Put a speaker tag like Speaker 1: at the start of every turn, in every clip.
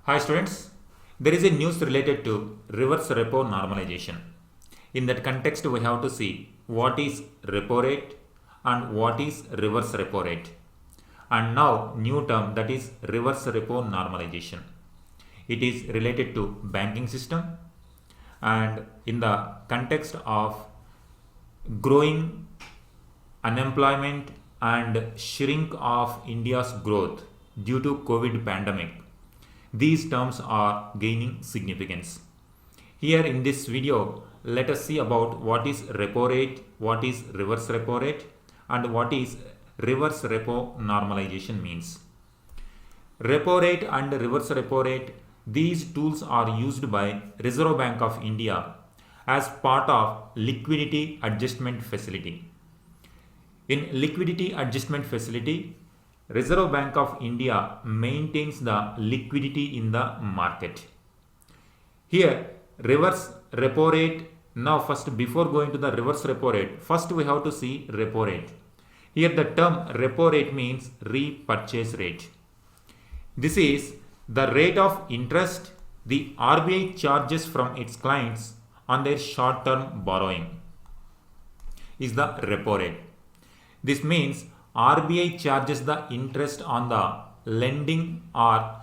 Speaker 1: Hi students, there is a news related to reverse repo normalization. In that context, we have to see what is repo rate and what is reverse repo rate. And now new term, that is reverse repo normalization. It is related to banking system, and in the context of growing unemployment and shrink of India's growth due to COVID pandemic. These terms are gaining significance. Here in this video, let us see about what is repo rate, what is reverse repo rate, and what is reverse repo normalization means. Repo rate and reverse repo rate, these tools are used by Reserve Bank of India as part of liquidity adjustment facility. In liquidity adjustment facility, Reserve Bank of India maintains the liquidity in the market. Here, reverse repo rate. Now first, before going to the reverse repo rate, first we have to see repo rate. Here the term repo rate means repurchase rate. This is the rate of interest the RBI charges from its clients on their short-term borrowing is the repo rate. This means RBI charges the interest on the lending, or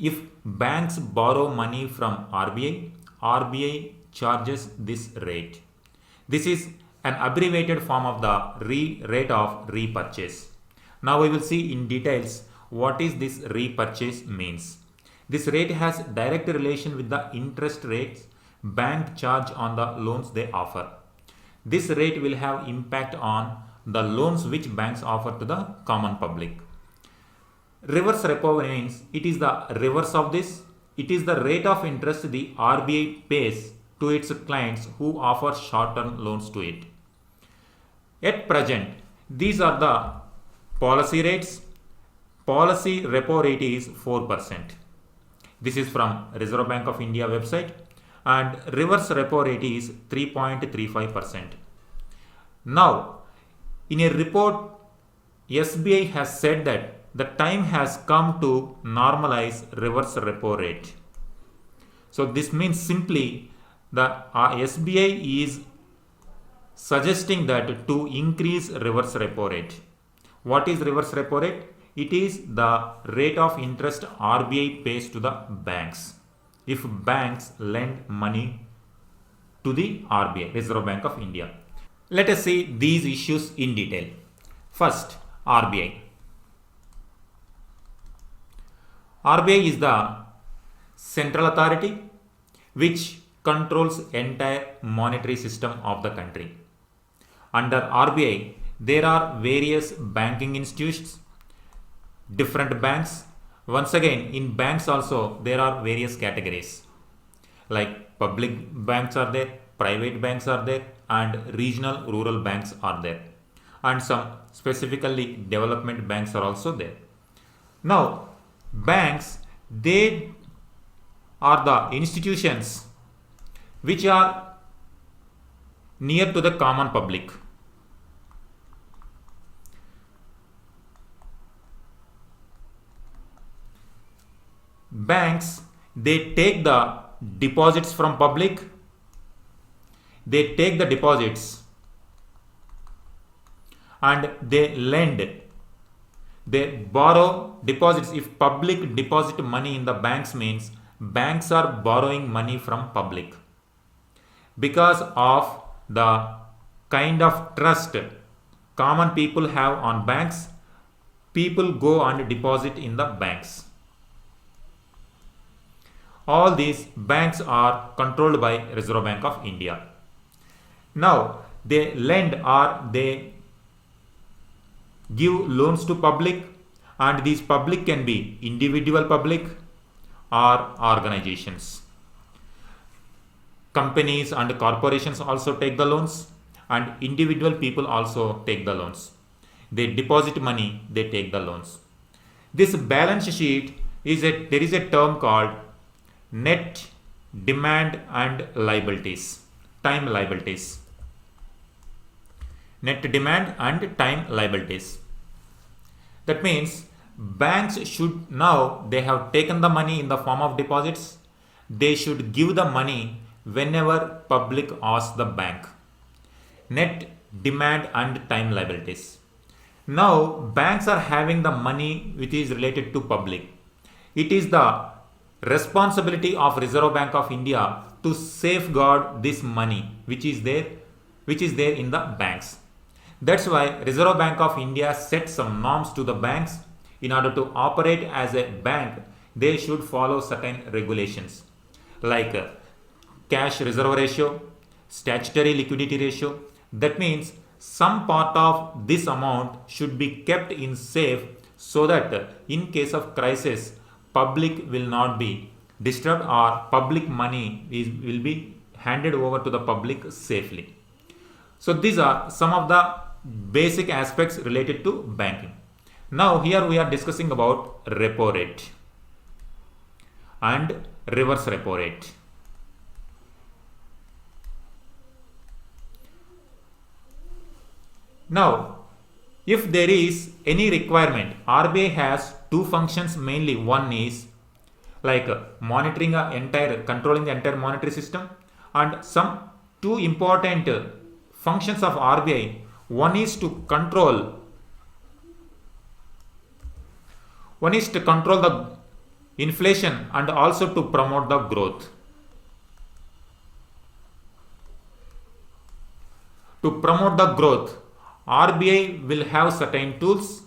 Speaker 1: if banks borrow money from RBI charges this rate. This is an abbreviated form of the rate of repurchase. Now we will see in details what is this repurchase means. This rate has direct relation with the interest rates bank charge on the loans they offer. This rate will have impact on the loans which banks offer to the common public. Reverse repo means it is the reverse of this. It is the rate of interest the RBI pays to its clients who offer short-term loans to it. At present, these are the policy rates. Policy repo rate is 4%. This is from Reserve Bank of India website, and reverse repo rate is 3.35%. Now, in a report, SBI has said that the time has come to normalize reverse repo rate. So this means simply the SBI is suggesting that to increase reverse repo rate. What is reverse repo rate? It is the rate of interest RBI pays to the banks if banks lend money to the RBI, Reserve Bank of India. Let us see these issues in detail. First, RBI. RBI is the central authority which controls entire monetary system of the country. Under RBI, there are various banking institutions, different banks. Once again, in banks also there are various categories, like public banks are there, private banks are there, and regional rural banks are there, and some specifically development banks are also there. Now, banks, they are the institutions which are near to the common public. Banks, they take the deposits from public. They take the deposits and they lend. They borrow deposits. If public deposit money in the banks means banks are borrowing money from public. Because of the kind of trust common people have on banks, people go and deposit in the banks. All these banks are controlled by Reserve Bank of India. Now, they lend or they give loans to public, and these public can be individual public or organizations. Companies and corporations also take the loans, and individual people also take the loans. They deposit money, they take the loans. This balance sheet there is a term called net demand and liabilities, time liabilities. Net demand and time liabilities. That means banks should, now they have taken the money in the form of deposits, they should give the money whenever public asks the bank. Net demand and time liabilities. Now banks are having the money which is related to public. It is the responsibility of Reserve Bank of India to safeguard this money which is there in the banks. That's why Reserve Bank of India set some norms to the banks. In order to operate as a bank, they should follow certain regulations like cash reserve ratio, statutory liquidity ratio. That means some part of this amount should be kept in safe so that in case of crisis, public will not be disturbed or public money will be handed over to the public safely. So these are some of the basic aspects related to banking. Now here we are discussing about repo rate and reverse repo rate. Now, if there is any requirement, RBI has two functions mainly. One is like monitoring controlling the entire monetary system, and some two important functions of RBI. One is to control the inflation and also to promote the growth. To promote the growth, RBI will have certain tools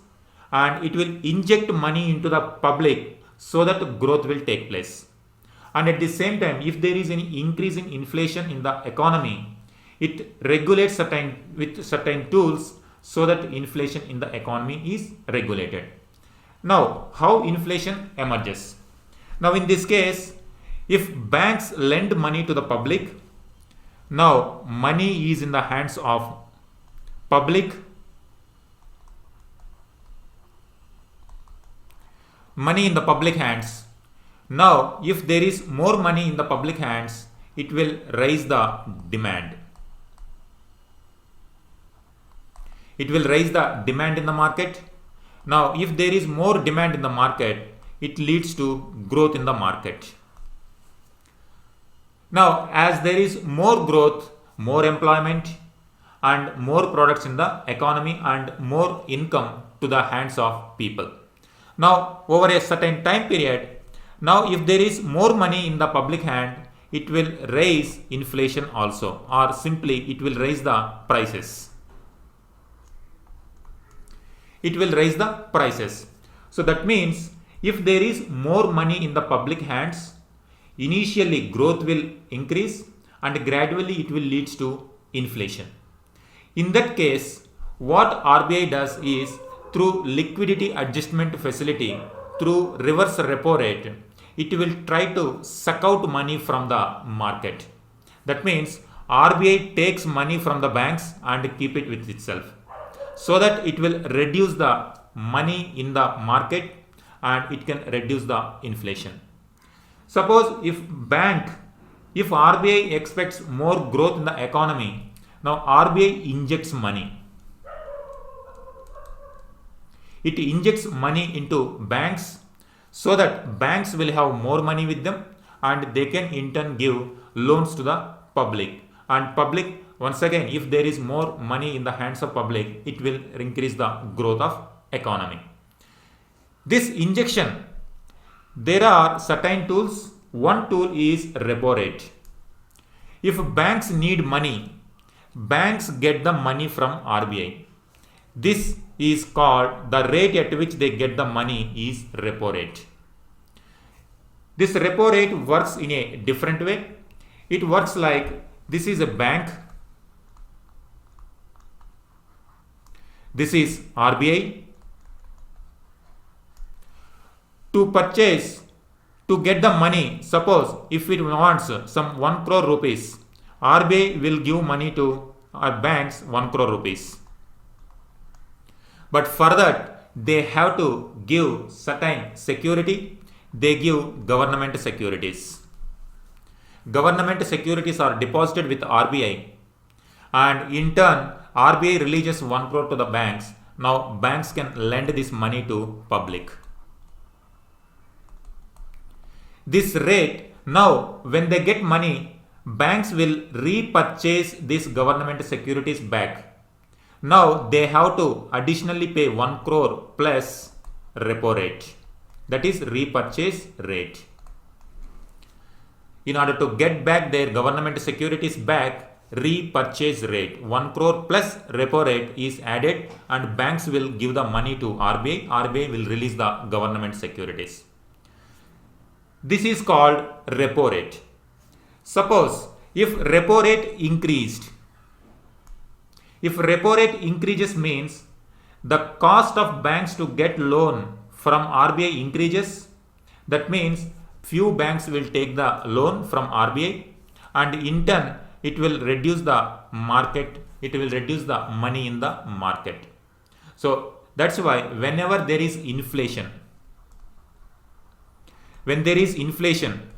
Speaker 1: and it will inject money into the public so that growth will take place. And at the same time, if there is any increase in inflation in the economy, it regulates with certain tools so that inflation in the economy is regulated. Now, how inflation emerges? Now, in this case, if banks lend money to the public, now money is in the hands of public. Money in the public hands. Now, if there is more money in the public hands, it will raise the demand. It will raise the demand in the market. Now, if there is more demand in the market, it leads to growth in the market. Now, as there is more growth, more employment and more products in the economy and more income to the hands of people. Now, over a certain time period, now if there is more money in the public hand, it will raise inflation also, or simply it will raise the prices. It will raise the prices. So that means if there is more money in the public hands, initially growth will increase and gradually it will lead to inflation. In that case, what RBI does is through liquidity adjustment facility, through reverse repo rate, it will try to suck out money from the market. That means RBI takes money from the banks and keep it with itself, so that it will reduce the money in the market and it can reduce the inflation. Suppose if RBI expects more growth in the economy, now RBI injects money. It injects money into banks so that banks will have more money with them and they can in turn give loans to the public. And public, once again, if there is more money in the hands of public, it will increase the growth of economy. This injection, there are certain tools. One tool is repo rate. If banks need money, banks get the money from RBI. This is called, the rate at which they get the money is repo rate. This repo rate works in a different way. It works like, this is a bank, this is RBI. To get the money, suppose if it wants some 1 crore rupees, RBI will give money to our banks 1 crore rupees. But for that, they have to give certain security. They give government securities. Government securities are deposited with RBI, and in turn, RBI releases 1 crore to the banks. Now, banks can lend this money to public. This rate, now when they get money, banks will repurchase these government securities back. Now they have to additionally pay 1 crore plus repo rate. That is repurchase rate. In order to get back their government securities back, repurchase rate 1 crore plus repo rate is added and banks will give the money to RBI. RBI will release the government securities. This is called repo rate. Suppose if repo rate increased, if repo rate increases means the cost of banks to get loan from RBI increases. That means few banks will take the loan from RBI and in turn it will reduce the market, it will reduce the money in the market. So that's why whenever there is inflation, when there is inflation,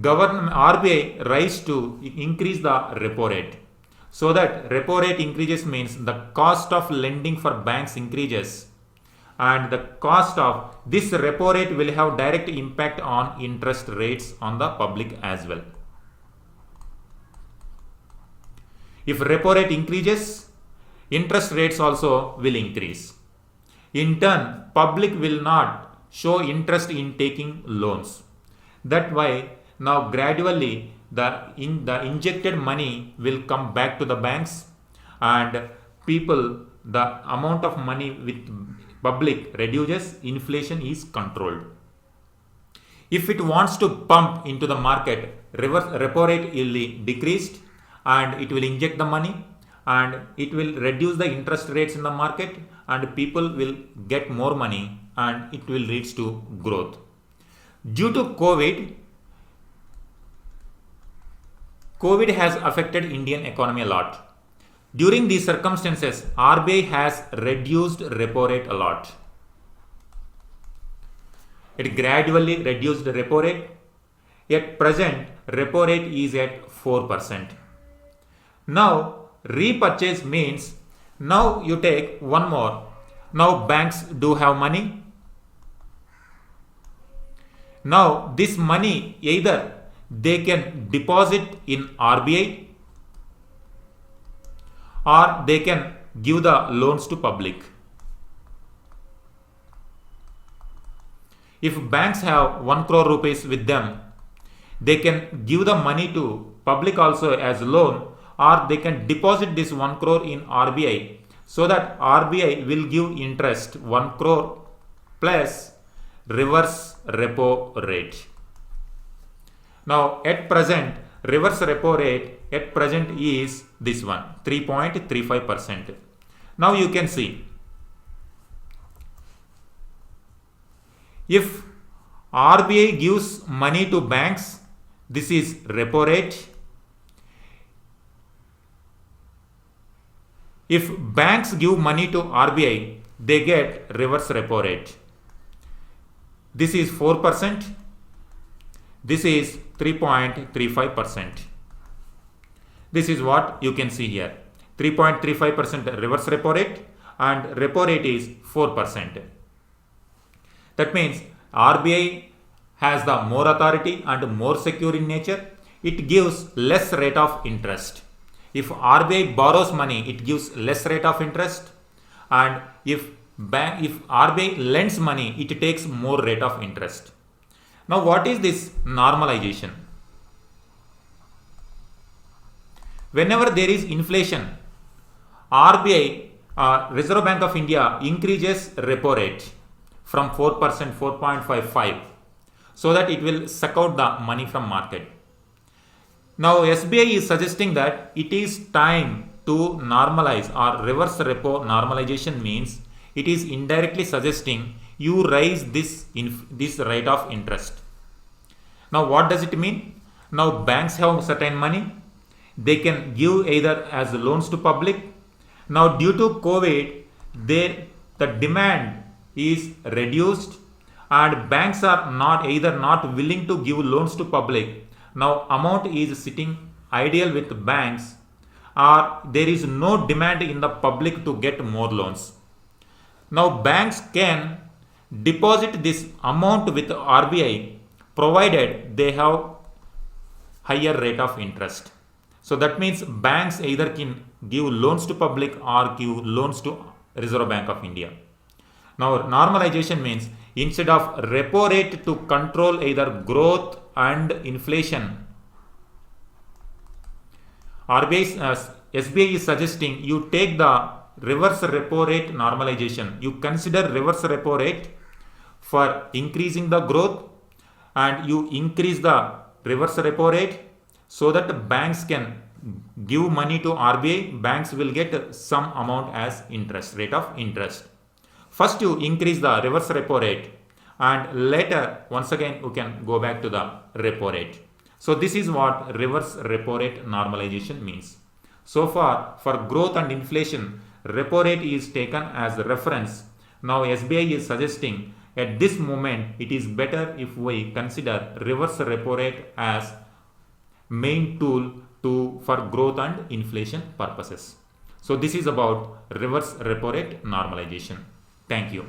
Speaker 1: government RBI rise to increase the repo rate. So that repo rate increases means the cost of lending for banks increases and the cost of this repo rate will have direct impact on interest rates on the public as well. If repo rate increases, interest rates also will increase. In turn, public will not show interest in taking loans. That's why now gradually the injected money will come back to the banks and people, the amount of money with public reduces, inflation is controlled. If it wants to pump into the market, repo rate will be decreased and it will inject the money and it will reduce the interest rates in the market and people will get more money and it will lead to growth. Due to COVID has affected Indian economy a lot. During these circumstances, RBI has reduced repo rate a lot. It gradually reduced the repo rate. At present, repo rate is at 4%. Now, repurchase means now you take one more. Now banks do have money. Now this money either they can deposit in RBI or they can give the loans to public. If banks have 1 crore rupees with them, they can give the money to public also as loan or they can deposit this 1 crore in RBI so that RBI will give interest 1 crore plus reverse repo rate. Now at present, reverse repo rate at present is this one, 3.35%. Now you can see, if RBI gives money to banks, this is repo rate. If banks give money to RBI, they get reverse repo rate. This is 4%. This is 3.35%. This is what you can see here. 3.35% reverse repo rate and repo rate is 4%. That means RBI has the more authority and more secure in nature. It gives less rate of interest. If RBI borrows money, it gives less rate of interest, and if RBI lends money, it takes more rate of interest. Now what is this normalization? Whenever there is inflation, RBI, Reserve Bank of India increases repo rate from 4%, 4.55, so that it will suck out the money from market. Now SBI is suggesting that it is time to normalize, or reverse repo normalization means it is indirectly suggesting you raise this rate of interest. Now what does it mean? Now banks have certain money, they can give either as loans to public. Now due to COVID, the demand is reduced and banks are not willing to give loans to public. Now amount is sitting idle with banks, or there is no demand in the public to get more loans. Now banks can deposit this amount with RBI provided they have higher rate of interest. So that means banks either can give loans to public or give loans to Reserve Bank of India. Now normalization means instead of repo rate to control either growth and inflation, SBI is suggesting you take the reverse repo rate normalization. You consider reverse repo rate for increasing the growth and you increase the reverse repo rate so that banks can give money to RBI. Banks will get some amount as interest, rate of interest. First you increase the reverse repo rate and later once again you can go back to the repo rate. So this is what reverse repo rate normalization means. So far for growth and inflation, repo rate is taken as reference. Now SBI is suggesting at this moment it is better if we consider reverse repo rate as main tool for growth and inflation purposes. So this is about reverse repo rate normalization. Thank you.